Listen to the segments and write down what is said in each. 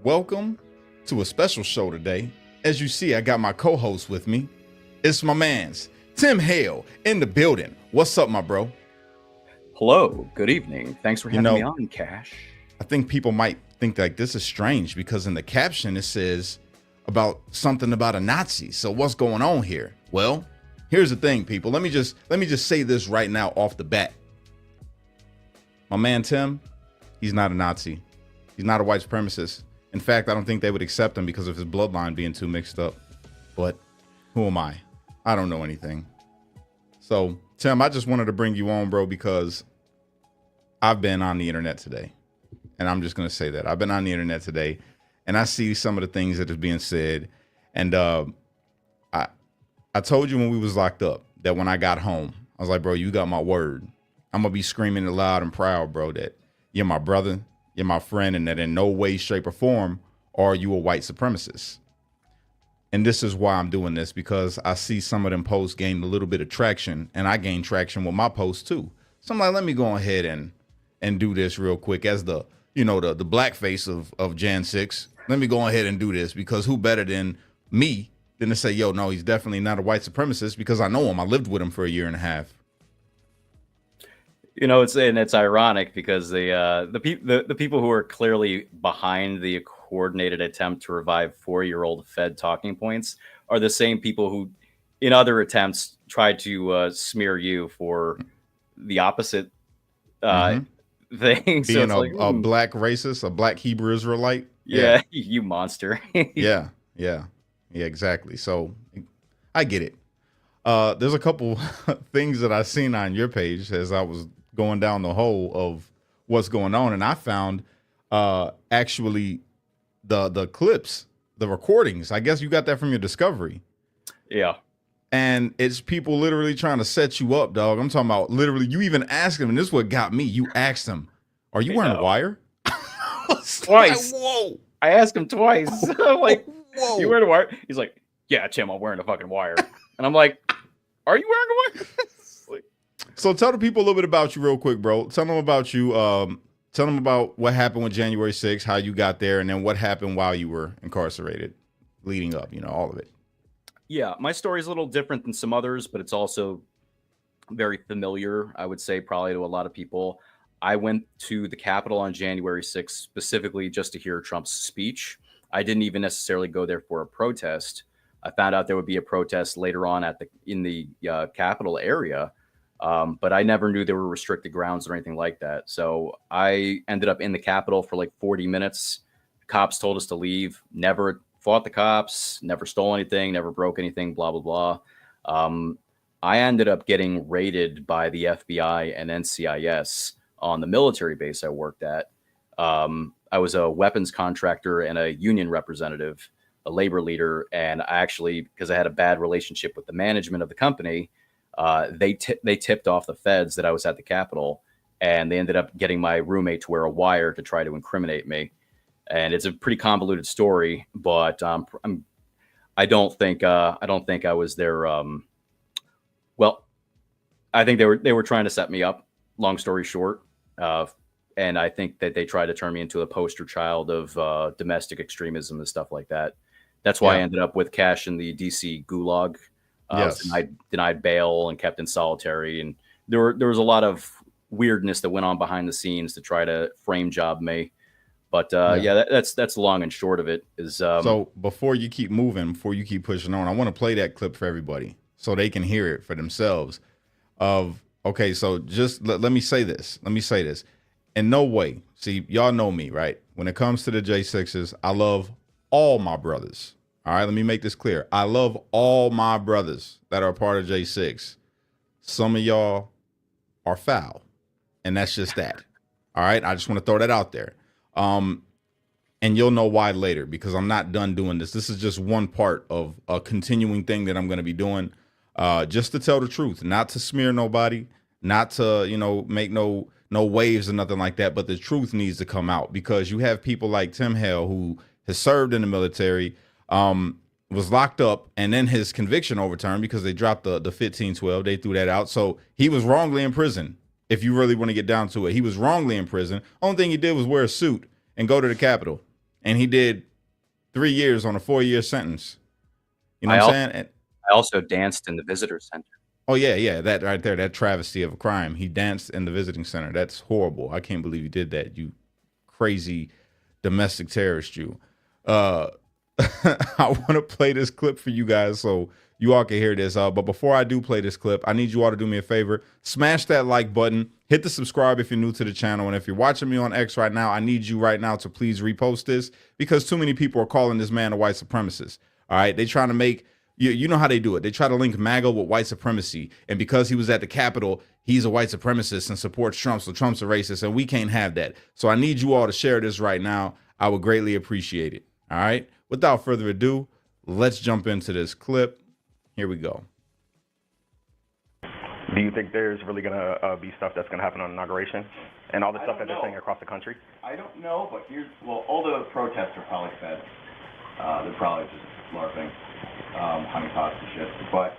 Welcome to a special show today. As you see, I got my co-host with me. It's my mans, Tim Hale, in the building. What's up, my bro? Hello, good evening. Thanks for having me on, Cash. I think people might think like this is strange because in the caption it says about something about a Nazi. So what's going on here? Well, here's the thing, people. Let me just say this right now off the bat. My man Tim, he's not a Nazi. He's not a white supremacist. In fact, I don't think they would accept him because of his bloodline being too mixed up. But who am I? I don't know anything. So, Tim, I just wanted to bring you on, bro, because I've been on the internet today. And I'm just going to say that. I've been on the internet today, and I see some of the things that is being said. And I told you when we was locked up that when I got home, I was like, bro, you got my word. I'm going to be screaming it loud and proud, bro, that you're my brother. You're my friend, and that in no way, shape, or form are you a white supremacist. And this is why I'm doing this, because I see some of them posts gain a little bit of traction, and I gain traction with my posts too. So I'm like, let me go ahead and do this real quick as the black face of Jan6. Let me go ahead and do this, because who better than me than to say, yo, no, he's definitely not a white supremacist, because I know him. I lived with him for a year and a half. You know, it's ironic because the people who are clearly behind the coordinated attempt to revive 4-year-old Fed talking points are the same people who, in other attempts, tried to smear you for the opposite thing. Being so it's a black racist, a black Hebrew Israelite. Yeah, you monster. Yeah, exactly. So I get it. There's a couple things that I seen on your page as I was going down the hole of what's going on, and I found actually the clips, the recordings. I guess you got that from your discovery. Yeah. And it's people literally trying to set you up, dog. I'm talking about literally, you even asked them, and this is what got me. You asked them, are you wearing a wire? Twice. Like, whoa. I asked him twice. I'm like, whoa. You wearing a wire? He's like, yeah, Tim, I'm wearing a fucking wire. And I'm like, are you wearing a wire? So tell the people a little bit about you real quick, bro. Tell them about you. Tell them about what happened with January 6th, how you got there, and then what happened while you were incarcerated leading up, all of it. Yeah, my story is a little different than some others, but it's also very familiar, I would say, probably to a lot of people. I went to the Capitol on January 6th specifically just to hear Trump's speech. I didn't even necessarily go there for a protest. I found out there would be a protest later on in the Capitol area. But I never knew there were restricted grounds or anything like that. So I ended up in the Capitol for like 40 minutes. Cops told us to leave. Never fought the cops, never stole anything, never broke anything, blah, blah, blah. I ended up getting raided by the FBI and NCIS on the military base I worked at. I was a weapons contractor and a union representative, a labor leader. And I actually, because I had a bad relationship with the management of the company, they tipped off the feds that I was at the Capitol, and they ended up getting my roommate to wear a wire to try to incriminate me. And it's a pretty convoluted story, but I don't think I was there. Well, I think they were trying to set me up. Long story short, and I think that they tried to turn me into a poster child of domestic extremism and stuff like that. That's why I ended up with Cash in the DC gulag. Yes. Denied bail and kept in solitary, and there was a lot of weirdness that went on behind the scenes to try to frame job me. But that's the long and short of it. Is so before you keep moving, before you keep pushing on, I want to play that clip for everybody so they can hear it for themselves. Okay, so just let me say this. Let me say this. In no way, see, y'all know me, right? When it comes to the J6ers, I love all my brothers. All right, let me make this clear. I love all my brothers that are part of J6. Some of y'all are foul, and that's just that. All right, I just want to throw that out there. And you'll know why later, because I'm not done doing this. This is just one part of a continuing thing that I'm going to be doing, just to tell the truth, not to smear nobody, not to, make no waves or nothing like that. But the truth needs to come out, because you have people like Tim Hale, who has served in the military, was locked up, and then his conviction overturned because they dropped the 1512. They threw that out. So he was wrongly in prison. If you really want to get down to it, he was wrongly in prison. Only thing he did was wear a suit and go to the Capitol and he did 3 years on a 4-year sentence. You know I what I'm also saying? I also danced in the visitor center. Oh yeah, that right there, that travesty of a crime. He danced in the visiting center. That's horrible. I can't believe you did that. You crazy domestic terrorist, you. Uh, I want to play this clip for you guys so you all can hear this. But before I do play this clip, I need you all to do me a favor. Smash that like button. Hit the subscribe if you're new to the channel. And if you're watching me on X right now, I need you right now to please repost this because too many people are calling this man a white supremacist. All right. They trying to make you know how they do it. They try to link MAGA with white supremacy. And because he was at the Capitol, he's a white supremacist and supports Trump. So Trump's a racist. And we can't have that. So I need you all to share this right now. I would greatly appreciate it. All right. Without further ado, let's jump into this clip. Here we go. Do you think there's really going to be stuff that's going to happen on inauguration and all the stuff that they're saying across the country? I don't know, but all the protests are probably fed. They're probably just LARPing, honeypots and shit. But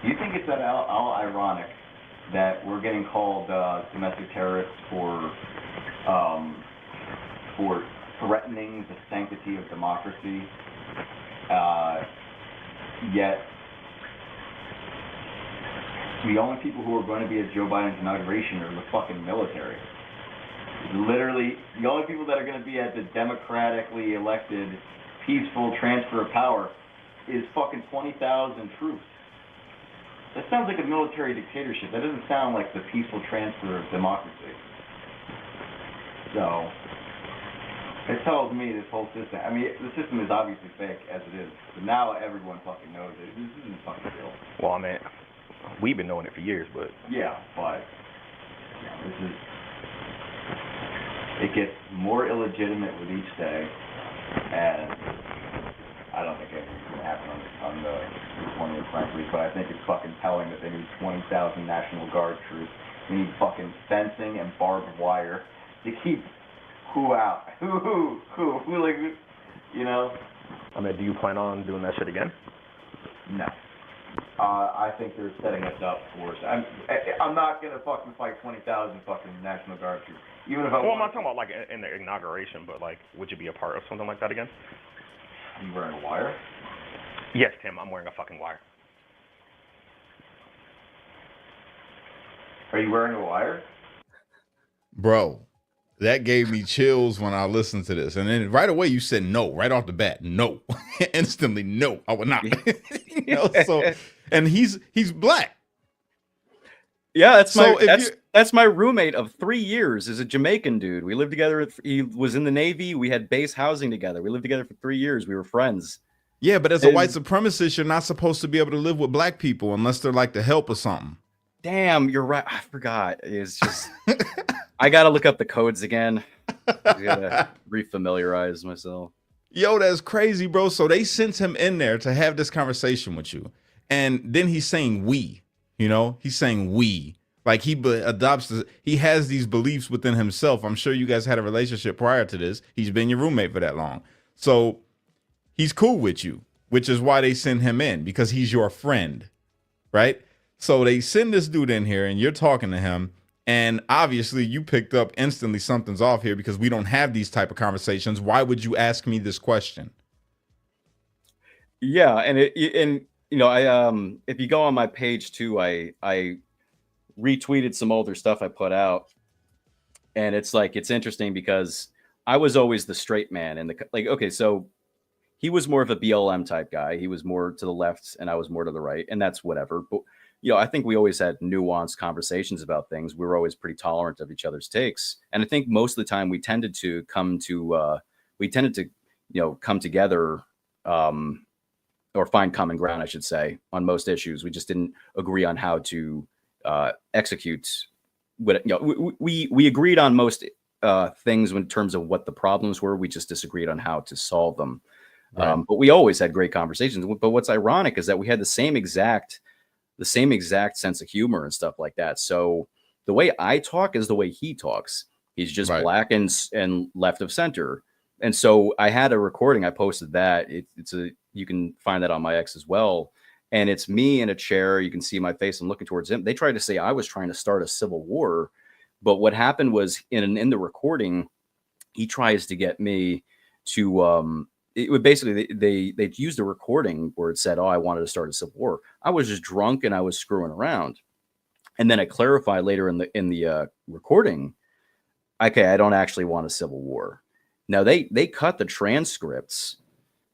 do you think it's at all ironic that we're getting called domestic terrorists for threatening the sanctity of democracy, yet the only people who are going to be at Joe Biden's inauguration are the fucking military. Literally, the only people that are going to be at the democratically elected, peaceful transfer of power is fucking 20,000 troops. That sounds like a military dictatorship. That doesn't sound like the peaceful transfer of democracy. So it tells me this whole system, I mean, the system is obviously fake as it is, but now everyone fucking knows it. This isn't fucking real. Well, I mean, we've been knowing it for years, but... Yeah, but it gets more illegitimate with each day, and I don't think anything's going to happen on the 20th, frankly, but I think it's fucking telling that they need 20,000 National Guard troops. They need fucking fencing and barbed wire to keep who out? Who, like, you know? I mean, do you plan on doing that shit again? No. I think they're setting us up for... I'm not going to fucking fight 20,000 fucking National Guard troops. Even if I Well, I'm not talking about, like, in the inauguration, but, like, would you be a part of something like that again? Are you wearing a wire? Yes, Tim, I'm wearing a fucking wire. Are you wearing a wire? Bro, that gave me chills when I listened to this. And then right away you said no, right off the bat. No. Instantly, no, I would not. You know, so, and he's black. Yeah, So that's my roommate of 3 years. Is a Jamaican dude. We lived together. He was in the Navy. We had base housing together. We lived together for 3 years. We were friends. Yeah, but as a white supremacist, you're not supposed to be able to live with black people unless they're like the help or something. Damn, you're right. I forgot. It's just I gotta look up the codes again. I gotta refamiliarize myself. Yo, that's crazy, bro. So they sent him in there to have this conversation with you. And then he's saying we, you know, he's saying we. Like he he has these beliefs within himself. I'm sure you guys had a relationship prior to this. He's been your roommate for that long. So he's cool with you, which is why they send him in, because he's your friend, right? So they send this dude in here and you're talking to him. And obviously you picked up instantly something's off here because we don't have these type of conversations. Why would you ask me this question? Yeah, and you know, if you go on my page too, I retweeted some older stuff I put out, and it's like it's interesting because I was always the straight man, and okay, so he was more of a BLM type guy. He was more to the left, and I was more to the right, and that's whatever. But you know, I think we always had nuanced conversations about things. We were always pretty tolerant of each other's takes, and I think most of the time we tended to come together. Or find common ground, I should say, on most issues. We just didn't agree on how to execute. What, you know, we agreed on most things in terms of what the problems were. We just disagreed on how to solve them. Right. But we always had great conversations. But what's ironic is that we had the same exact sense of humor and stuff like that. So the way I talk is the way he talks. He's just right. Black and left of center. And so I had a recording. I posted that. You can find that on my X as well. And it's me in a chair. You can see my face. I'm looking towards him. They tried to say I was trying to start a civil war. But what happened was in the recording, he tries to get me to it would basically they used a recording where it said, "Oh, I wanted to start a civil war." I was just drunk and I was screwing around, and then I clarified later in the recording, okay, I don't actually want a civil war. Now they cut the transcripts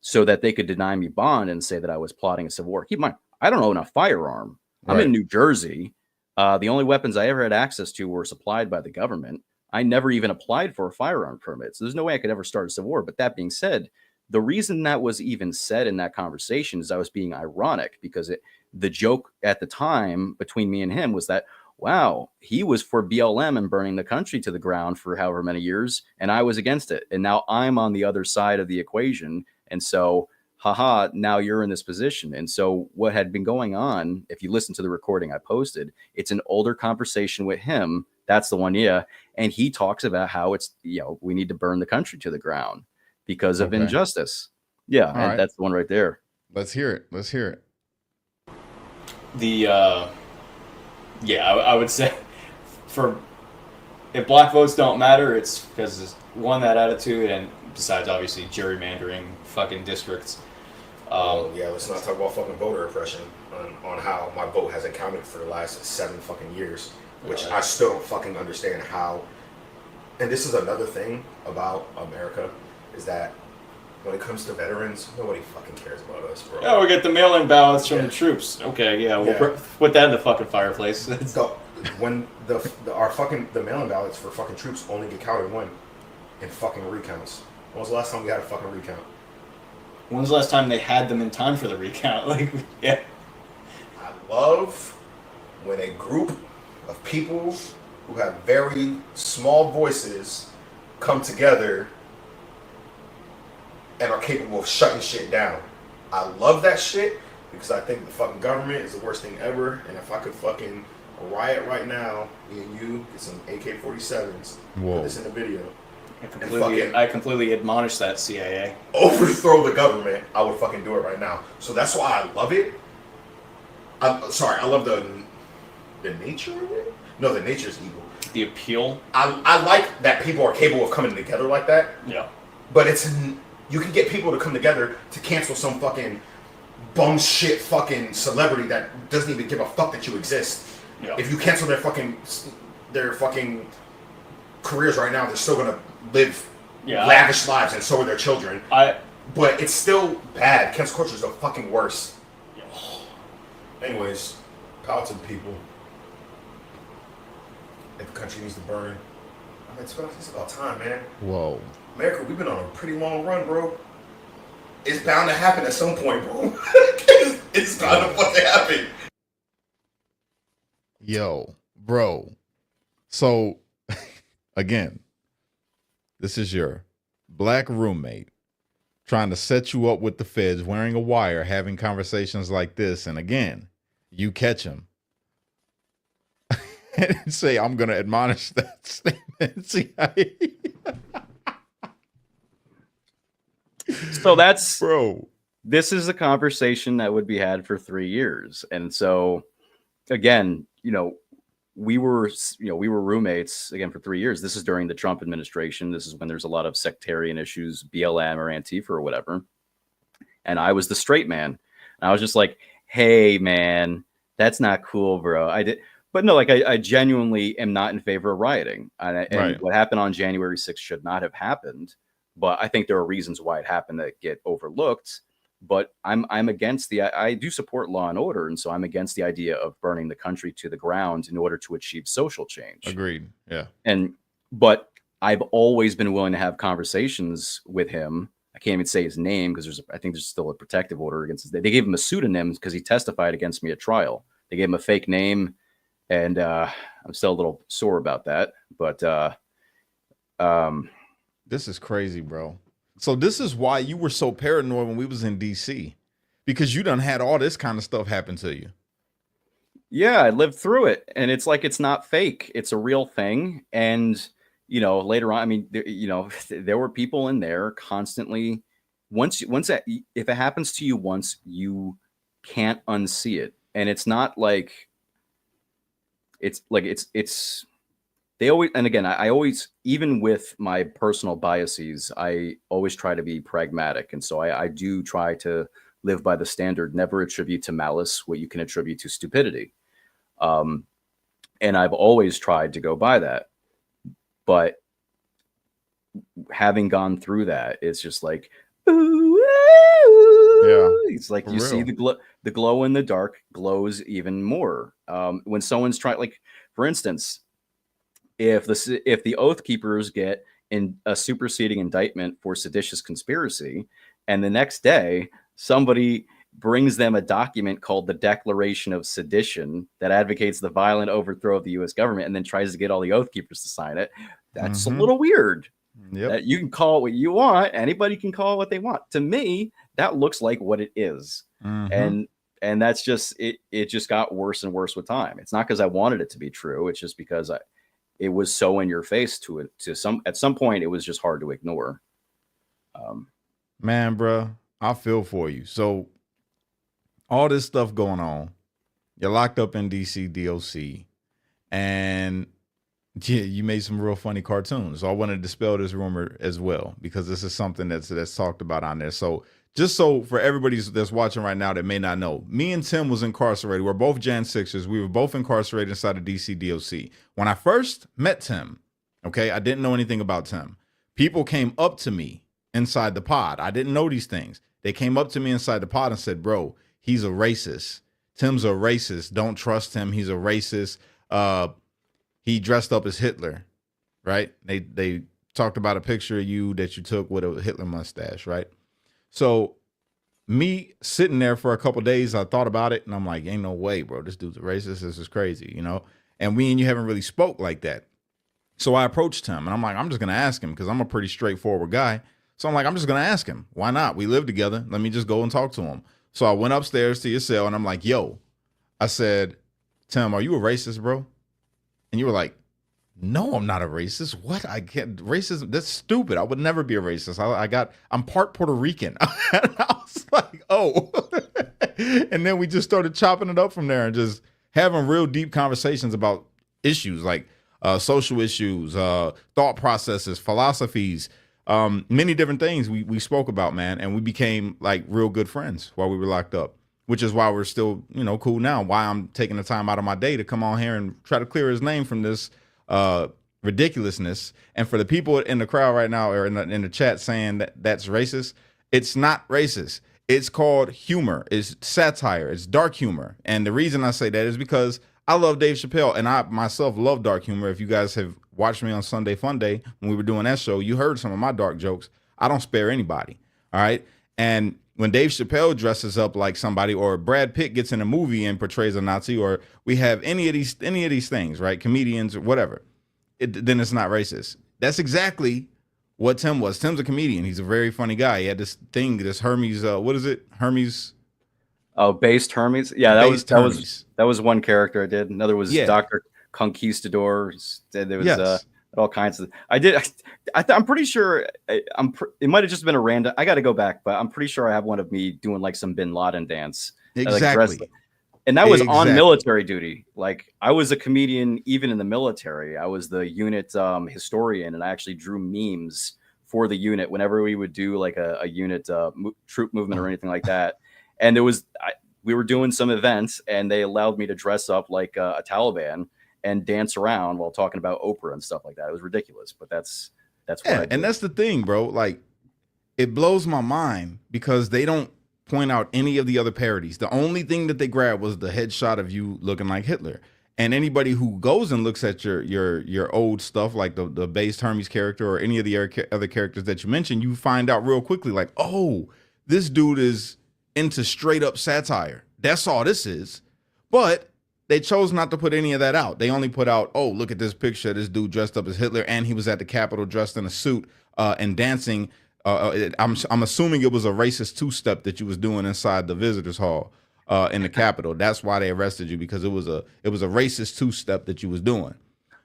so that they could deny me bond and say that I was plotting a civil war. Keep in mind, I don't own a firearm. I'm in New Jersey. The only weapons I ever had access to were supplied by the government. I never even applied for a firearm permit. So there's no way I could ever start a civil war. But that being said, the reason that was even said in that conversation is I was being ironic because the joke at the time between me and him was that, wow, he was for BLM and burning the country to the ground for however many years, and I was against it. And now I'm on the other side of the equation. And so, haha, now you're in this position. And so what had been going on, if you listen to the recording I posted, it's an older conversation with him. That's the one, yeah. And he talks about how it's, we need to burn the country to the ground because of injustice. Yeah, and that's the one right there. Let's hear it. Let's hear it. I would say if black votes don't matter, it's because it's one, that attitude, and besides obviously gerrymandering fucking districts. Let's not talk about fucking voter oppression on how my vote hasn't counted for the last 7 fucking years, which I still don't fucking understand how. And this is another thing about America, is that when it comes to veterans, nobody fucking cares about us, bro. Oh, we get the mail-in ballots from the troops. Okay, we'll put that in the fucking fireplace. When the mail-in ballots for fucking troops only get counted when? In fucking recounts. When was the last time we had a fucking recount? When was the last time they had them in time for the recount? I love when a group of people who have very small voices come together and are capable of shutting shit down. I love that shit because I think the fucking government is the worst thing ever. And if I could fucking riot right now, me and you, get some AK-47s, put this in the video. I completely admonish that CIA. Overthrow the government, I would fucking do it right now. So that's why I love it. I love the nature of it. No, the nature's evil. The appeal. I like that people are capable of coming together like that. Yeah. But you can get people to come together to cancel some fucking bum shit fucking celebrity that doesn't even give a fuck that you exist. Yeah. If you cancel their fucking careers right now, they're still gonna live lavish lives, and so are their children. But it's still bad. Cancel culture is the fucking worst. Yeah. Anyways, power to the people. If the country needs to burn, it's about time, man. Whoa. America, we've been on a pretty long run, bro. It's bound to happen at some point, bro. It's bound to fucking happen. Yo, bro. So, again, this is your black roommate trying to set you up with the feds, wearing a wire, having conversations like this. And again, you catch him. And say, I'm going to admonish that statement. CIA. So that's, bro, this is a conversation that would be had for 3 years. And so again, we were roommates again for 3 years. This is during the Trump administration. This is when there's a lot of sectarian issues, BLM or Antifa or whatever. And I was the straight man. And I was just like, hey man, that's not cool, bro. But no, I genuinely am not in favor of rioting. And what happened on January 6th should not have happened. But I think there are reasons why it happened that get overlooked. But I'm against I do support law and order. And so I'm against the idea of burning the country to the ground in order to achieve social change. Agreed. Yeah. But I've always been willing to have conversations with him. I can't even say his name because I think there's still a protective order against his. They gave him a pseudonym because he testified against me at trial. They gave him a fake name. And I'm still a little sore about that. But this is crazy, bro. So this is why you were so paranoid when we was in DC, because you done had all this kind of stuff happen to you. Yeah, I lived through it, and it's like it's not fake; it's a real thing. And later on, I mean, there were people in there constantly. Once if it happens to you once, you can't unsee it, and it's not like it's they always, and again, I always, even with my personal biases, I always try to be pragmatic. And so I do try to live by the standard, never attribute to malice what you can attribute to stupidity. And I've always tried to go by that. But having gone through that, it's just like, ooh, Yeah, it's like for you see real. the glow in the dark glows even more. When someone's trying, like, for instance, if the Oath Keepers get in a superseding indictment for seditious conspiracy, and the next day somebody brings them a document called the Declaration of Sedition that advocates the violent overthrow of the U.S. government, and then tries to get all the Oath Keepers to sign it, that's a little weird. Yep. That you can call it what you want. Anybody can call it what they want. To me, that looks like what it is. And that's just it. It just got worse and worse with time. It's not because I wanted it to be true. It's just because it was so in your face at some point it was just hard to ignore. Man, bro, I feel for you. So all this stuff going on, you're locked up in DC DOC, and you made some real funny cartoons. So I want to dispel this rumor as well, because this is something that's talked about on there. So just so for everybody that's watching right now that may not know, me and Tim was incarcerated. We're both Jan 6ers. We were both incarcerated inside of DC DOC. When I first met Tim, okay, I didn't know anything about Tim. People came up to me inside the pod. I didn't know these things. They came up to me inside the pod and said, bro, he's a racist. Tim's a racist. Don't trust him. He's a racist. He dressed up as Hitler, right? They talked about a picture of you that you took with a Hitler mustache, right? So me sitting there for a couple of days, I thought about it, and I'm like, ain't no way, bro. This dude's a racist. This is crazy, you know? And we and you haven't really spoke like that. So I approached him, and I'm like, I'm just going to ask him, because I'm a pretty straightforward guy. So I'm like, I'm just going to ask him. Why not? We live together. Let me just go and talk to him. So I went upstairs to your cell, and I'm like, yo, I said, Tim, are you a racist, bro? And you were like, no, I'm not a racist. What? I can't. Racism, that's stupid. I would never be a racist. I'm part Puerto Rican. And I was like, oh. And then we just started chopping it up from there and just having real deep conversations about issues like social issues, thought processes, philosophies, many different things we spoke about, man. And we became like real good friends while we were locked up, which is why we're still, cool now. Why I'm taking the time out of my day to come on here and try to clear his name from this ridiculousness. And for the people in the crowd right now, or in the chat saying that that's racist, it's not racist. It's called humor. It's satire. It's dark humor. And the reason I say that is because I love Dave Chappelle, and I myself love dark humor. If you guys have watched me on Sunday Fun Day when we were doing that show, you heard some of my dark jokes. I don't spare anybody. All right. And when Dave Chappelle dresses up like somebody, or Brad Pitt gets in a movie and portrays a Nazi, or we have any of these things, right? Comedians or whatever, then it's not racist. That's exactly what Tim was. Tim's a comedian. He's a very funny guy. He had this thing, this Hermes, what is it? Hermes. Oh, based Hermes. Yeah, that was one character I did. Another was Dr. Conquistador. There was all kinds of. I'm pretty sure. It might have just been a random. I got to go back, but I'm pretty sure I have one of me doing like some Bin Laden dance. Exactly. And that was on military duty. Like, I was a comedian even in the military. I was the unit historian, and I actually drew memes for the unit whenever we would do like a unit troop movement or anything like that. And we were doing some events, and they allowed me to dress up like a Taliban and dance around while talking about Oprah and stuff like that. It was ridiculous, but that's what I did. And that's the thing, bro. Like, it blows my mind because they don't point out any of the other parodies. The only thing that they grabbed was the headshot of you looking like Hitler. And anybody who goes and looks at your old stuff, like the based Hermes character or any of the other characters that you mentioned, you find out real quickly, like, oh, this dude is into straight up satire. That's all this is. But they chose not to put any of that out. They only put out, oh, look at this picture of this dude dressed up as Hitler, and he was at the Capitol dressed in a suit and dancing. I'm assuming it was a racist two-step that you was doing inside the visitors hall in the Capitol. That's why they arrested you, because it was a racist two-step that you was doing.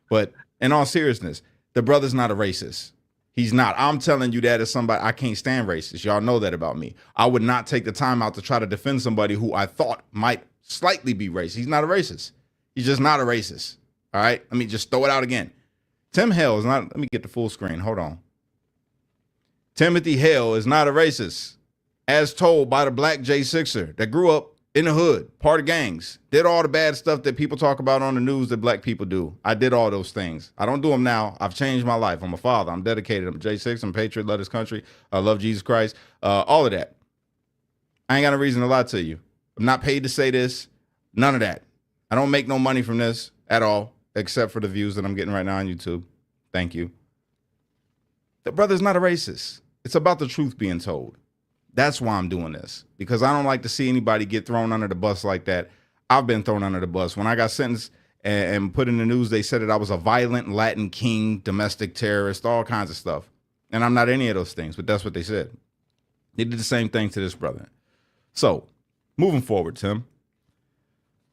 But in all seriousness, the brother's not a racist. He's not. I'm telling you that as somebody, I can't stand racist. Y'all know that about me. I would not take the time out to try to defend somebody who I thought might slightly be racist. He's not a racist. He's just not a racist. All right? Let me just throw it out again. Tim Hale is not, let me get the full screen. Hold on. Timothy Hale is not a racist, as told by the Black J6er that grew up in the hood, part of gangs, did all the bad stuff that people talk about on the news that black people do. I did all those things. I don't do them now. I've changed my life. I'm a father. I'm dedicated. I'm a J6. I'm a patriot. Love this country. I love Jesus Christ. All of that. I ain't got no reason to lie to you. I'm not paid to say this. None of that. I don't make no money from this at all, except for the views that I'm getting right now on YouTube. Thank you. The brother's not a racist. It's about the truth being told. That's why I'm doing this, because I don't like to see anybody get thrown under the bus like that. I've been thrown under the bus. When I got sentenced and put in the news, they said that I was a violent Latin king, domestic terrorist, all kinds of stuff. And I'm not any of those things, but that's what they said. They did the same thing to this brother. So, moving forward, Tim,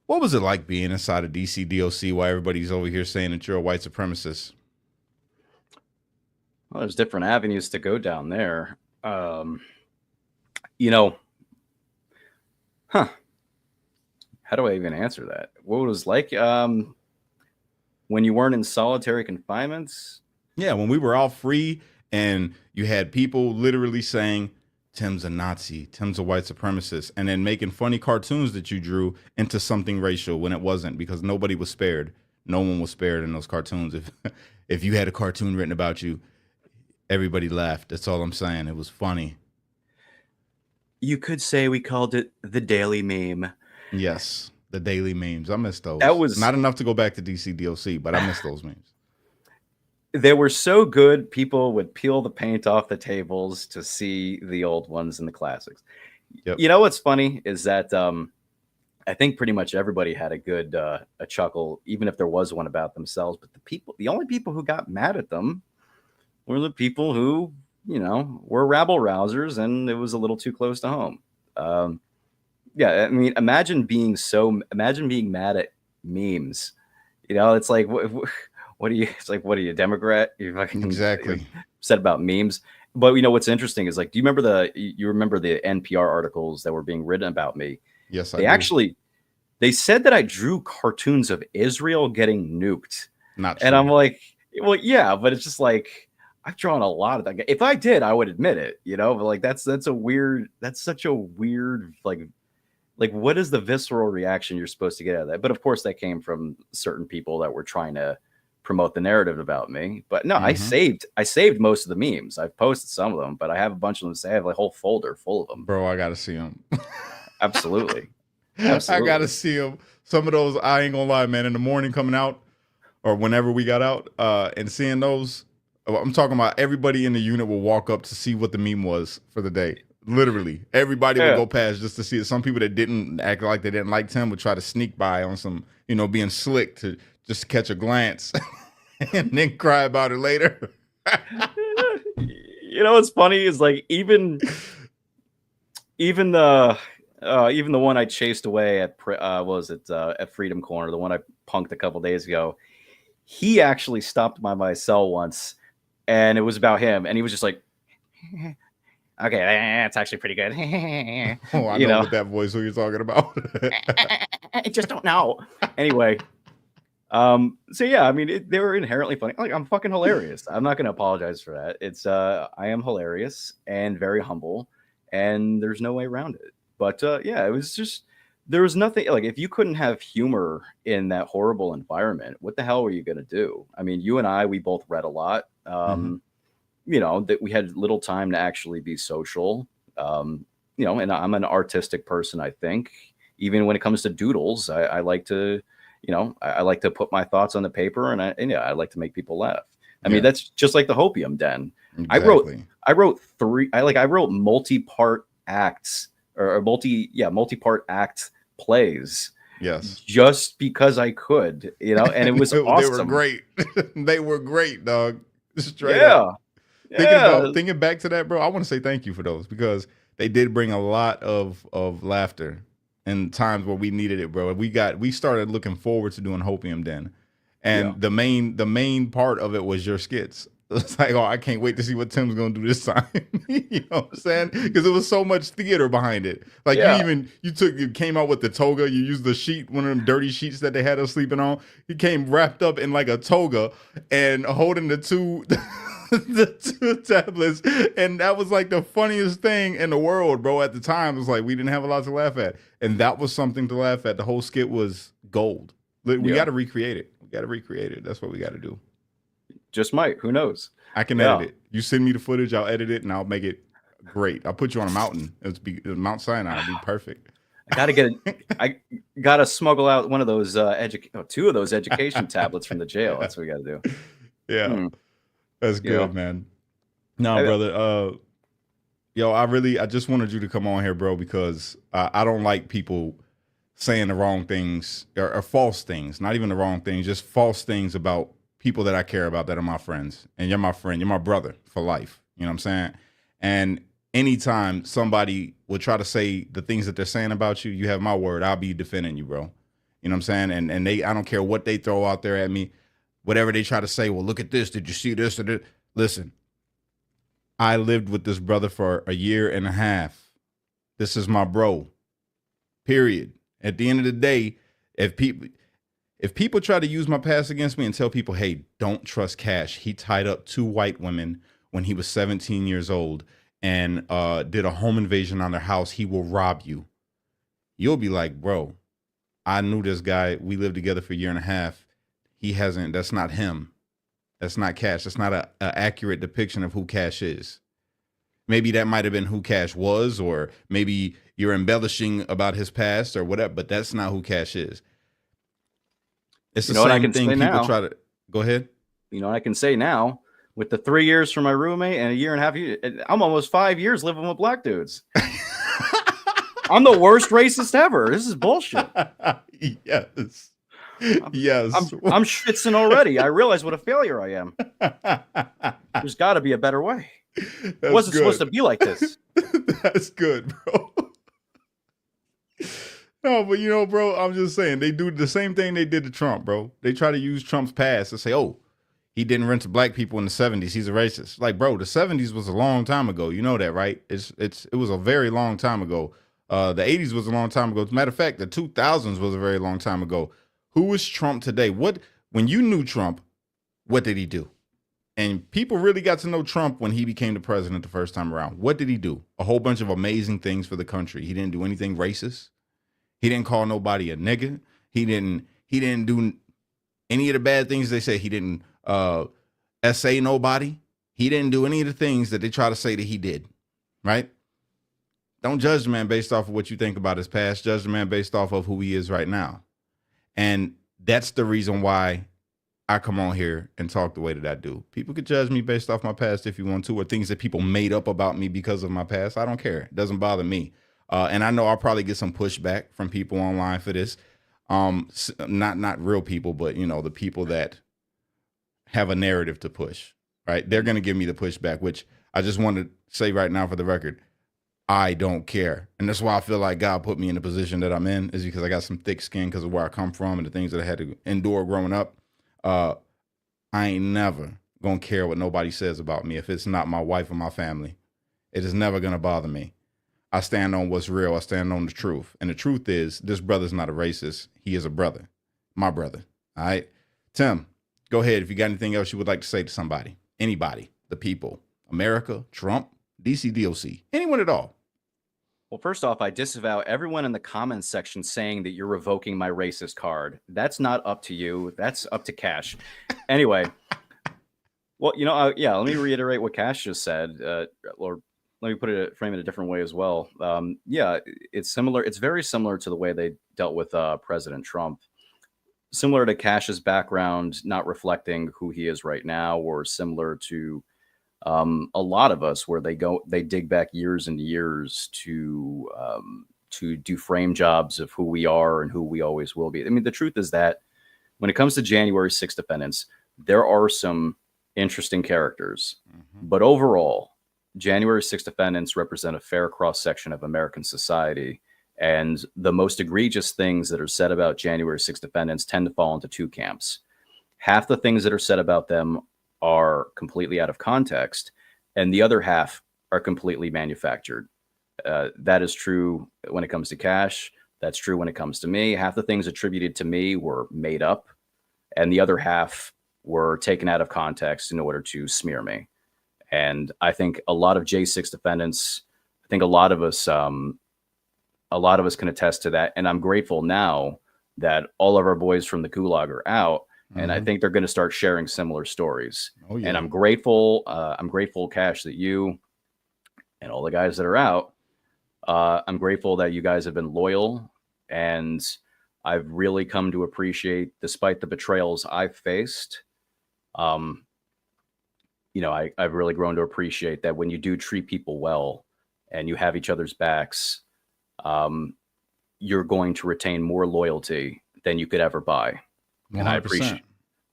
what was it like being inside of DC DOC while everybody's over here saying that you're a white supremacist? Well, there's different avenues to go down there. You know, how do I even answer that? What it was like when you weren't in solitary confinements? Yeah, when we were all free and you had people literally saying, Tim's a Nazi, Tim's a white supremacist, and then making funny cartoons that you drew into something racial when it wasn't, because nobody was spared. No one was spared in those cartoons. If you had a cartoon written about you, everybody laughed. That's all I'm saying. It was funny. You could say we called it the daily meme. Yes, the daily memes. I miss those. That was not enough to go back to DC DOC, but I miss those memes. They were so good, people would peel the paint off the tables to see the old ones and the classics. Yep. You know what's funny is that I think pretty much everybody had a good a chuckle, even if there was one about themselves. But the only people who got mad at them were the people who, you know, were rabble rousers, and it was a little too close to home. Yeah, I mean, imagine being mad at memes. You know, it's like, what are you? It's like, what are you, Democrat? You fucking exactly upset about memes. But you know what's interesting is, like, do you remember the NPR articles that were being written about me? Yes, they said that I drew cartoons of Israel getting nuked. Not true. And I'm like, well, yeah, but it's just like, I've drawn a lot of that. If I did, I would admit it, you know, but like, that's such a weird, like, what is the visceral reaction you're supposed to get out of that? But of course that came from certain people that were trying to promote the narrative about me. But no, I saved most of the memes. I've posted some of them, but I have a bunch of them. I have a whole folder full of them. Bro, I got to see them. Absolutely. I got to see them. Some of those, I ain't gonna lie, man, in the morning coming out or whenever we got out and seeing those, I'm talking about everybody in the unit will walk up to see what the meme was for the day. Literally, everybody would go past just to see it. Some people that didn't act like they didn't like Tim would try to sneak by on some, you know, being slick to just catch a glance and then cry about it later. You know what's funny is, like, even the one I chased away at at Freedom Corner, the one I punked a couple days ago, he actually stopped by my cell once, and it was about him, and he was just like, okay, that's actually pretty good. Oh, I know what that voice who you're talking about. I just don't know. Anyway, so yeah, I mean, they were inherently funny. Like, I'm fucking hilarious. I'm not going to apologize for that. It's I am hilarious and very humble, and there's no way around it. But yeah, it was just, there was nothing, like, if you couldn't have humor in that horrible environment, what the hell were you going to do? I mean, you and I, we both read a lot. You know, that we had little time to actually be social. You know, and I'm an artistic person, I think. Even when it comes to doodles, I like to, you know, I like to put my thoughts on the paper, and I like to make people laugh. I mean, that's just like the Hopium Den. Exactly. I wrote multi-part acts or multi-part act plays. Yes. Just because I could, you know, and it was awesome. They were great. They were great, dog. Straight yeah. up. Thinking back to that, bro, I want to say thank you for those, because they did bring a lot of laughter in times where we needed it, bro. We started looking forward to doing Hopium Den. And the main part of it was your skits. It's like, oh, I can't wait to see what Tim's gonna do this time. You know what I'm saying? Because it was so much theater behind it. Like Yeah. you came out with the toga. You used the sheet, one of them dirty sheets that they had us sleeping on. He came wrapped up in like a toga and holding the two the two tablets, and that was like the funniest thing in the world, bro. At the time, it was like we didn't have a lot to laugh at, and that was something to laugh at. The whole skit was gold. We got to recreate it. We got to recreate it. That's what we got to do. Just might. Who knows? I can edit it. You send me the footage, I'll edit it, and I'll make it great. I'll put you on a mountain. Mount Sinai. It'll be perfect. I gotta smuggle out one of those two of those education tablets from the jail. That's what we got to do. Yeah, that's good, man. No, brother. I just wanted you to come on here, bro, because I don't like people saying the wrong things or false things. Not even the wrong things, just false things about people that I care about that are my friends. And you're my friend. You're my brother for life. You know what I'm saying? And anytime somebody will try to say the things that they're saying about you, you have my word. I'll be defending you, bro. You know what I'm saying? And I don't care what they throw out there at me, whatever they try to say. Well, look at this. Did you see this? Listen, I lived with this brother for a year and a half. This is my bro. Period. At the end of the day, if people try to use my past against me and tell people, hey, don't trust Cash. He tied up 2 white women when he was 17 years old and did a home invasion on their house. He will rob you. You'll be like, bro, I knew this guy. We lived together for a year and a half. That's not him. That's not Cash. That's not a accurate depiction of who Cash is. Maybe that might have been who Cash was, or maybe you're embellishing about his past or whatever, but that's not who Cash is. It's the same thing people try to... Go ahead. You know what I can say now? With the 3 years from my roommate and a year and a half, I'm almost 5 years living with black dudes. I'm the worst racist ever. This is bullshit. Yes. Yes. I'm schwitzing already. I realize what a failure I am. There's got to be a better way. It wasn't supposed to be like this. That's good, bro. No, but bro, I'm just saying they do the same thing they did to Trump, bro. They try to use Trump's past to say, oh, he didn't rent to black people in the 70s. He's a racist. Like, bro, the 70s was a long time ago. You know that, right? It was a very long time ago. The 80s was a long time ago. As a matter of fact, the 2000s was a very long time ago. Who is Trump today? When you knew Trump, what did he do? And people really got to know Trump when he became the president the first time around. What did he do? A whole bunch of amazing things for the country. He didn't do anything racist. He didn't call nobody a nigga. He didn't do any of the bad things they say. He didn't essay nobody. He didn't do any of the things that they try to say that he did, right? Don't judge the man based off of what you think about his past. Judge the man based off of who he is right now. And that's the reason why I come on here and talk the way that I do. People could judge me based off my past if you want to, or things that people made up about me because of my past. I don't care. It doesn't bother me. And I know I'll probably get some pushback from people online for this. Not real people, but the people that have a narrative to push, right? They're going to give me the pushback, which I just want to say right now for the record, I don't care. And that's why I feel like God put me in the position that I'm in, is because I got some thick skin because of where I come from and the things that I had to endure growing up. I ain't never going to care what nobody says about me if it's not my wife or my family. It is never going to bother me. I stand on what's real. I stand on the truth. And the truth is, this brother's not a racist. He is a brother. My brother. All right? Tim, go ahead. If you got anything else you would like to say to somebody, anybody, the people, America, Trump, DC, DOC, anyone at all. Well, first off, I disavow everyone in the comments section saying that you're revoking my racist card. That's not up to you. That's up to Cash. Anyway, well, let me reiterate what Cash just said, or let me frame it a different way as well. It's similar. It's very similar to the way they dealt with President Trump. Similar to Cash's background, not reflecting who he is right now, or similar to a lot of us, where they dig back years and years to do frame jobs of who we are and who we always will be. I mean, the truth is that when it comes to January 6th defendants, there are some interesting characters, but overall, January 6th defendants represent a fair cross-section of American society, and the most egregious things that are said about January 6th defendants tend to fall into two camps. Half the things that are said about them are completely out of context, and the other half are completely manufactured. That is true when it comes to Cash. That's true when it comes to me. Half the things attributed to me were made up, and the other half were taken out of context in order to smear me. And I think a lot of J6 defendants, I think a lot of us can attest to that. And I'm grateful now that all of our boys from the Gulag are out, and I think they're going to start sharing similar stories. Oh, yeah. And I'm grateful, Cash, that you and all the guys that are out, I'm grateful that you guys have been loyal, and I've really come to appreciate, despite the betrayals I've faced, I've really grown to appreciate that when you do treat people well and you have each other's backs, you're going to retain more loyalty than you could ever buy. 100%. And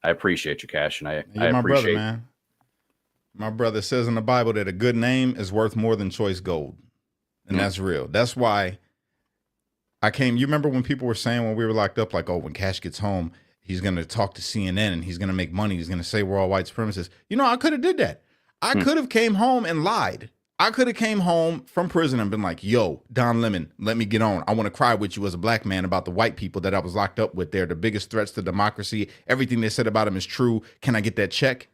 I appreciate you, Cash, and I my brother, appreciate, man. My brother says in the Bible that a good name is worth more than choice gold. And that's real. That's why you remember when people were saying when we were locked up, like, oh, when Cash gets home, he's going to talk to CNN and he's going to make money. He's going to say we're all white supremacists. I could have did that. I could have came home and lied. I could have came home from prison and been like, yo, Don Lemon, let me get on. I want to cry with you as a black man about the white people that I was locked up with. They're the biggest threats to democracy. Everything they said about him is true. Can I get that check?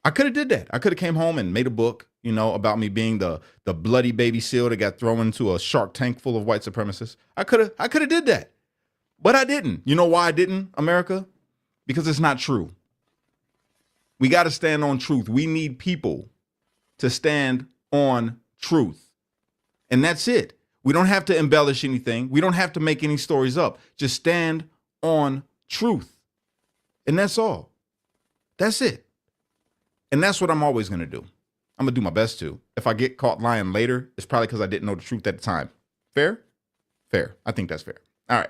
I could have did that. I could have came home and made a book, about me being the bloody baby seal that got thrown into a shark tank full of white supremacists. I could have did that. But I didn't. You know why I didn't, America? Because it's not true. We got to stand on truth. We need people to stand on truth. And that's it. We don't have to embellish anything. We don't have to make any stories up. Just stand on truth. And that's all. That's it. And that's what I'm always going to do. I'm going to do my best to. If I get caught lying later, it's probably because I didn't know the truth at the time. Fair? Fair. I think that's fair. All right.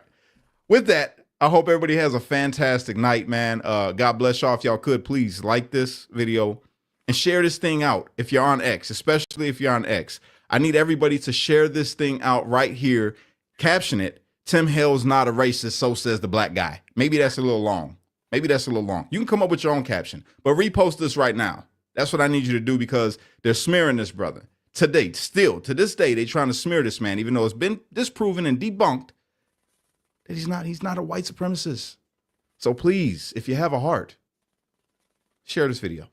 With that, I hope everybody has a fantastic night, man. God bless y'all. If y'all could, please like this video and share this thing out if you're on X, especially if you're on X. I need everybody to share this thing out right here. Caption it, Tim Hill's not a racist, so says the black guy. Maybe that's a little long. You can come up with your own caption, but repost this right now. That's what I need you to do because they're smearing this brother. To this day, they're trying to smear this man, even though it's been disproven and debunked that he's not a white supremacist. So please, if you have a heart, share this video.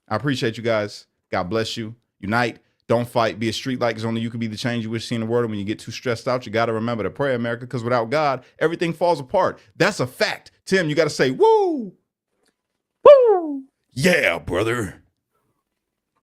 I appreciate you guys. God bless you. Unite. Don't fight. Be a street light because only you can be the change you wish to see in the world. And when you get too stressed out, you got to remember to pray, America, because without God, everything falls apart. That's a fact. Tim, you got to say, woo. Woo. Yeah, brother.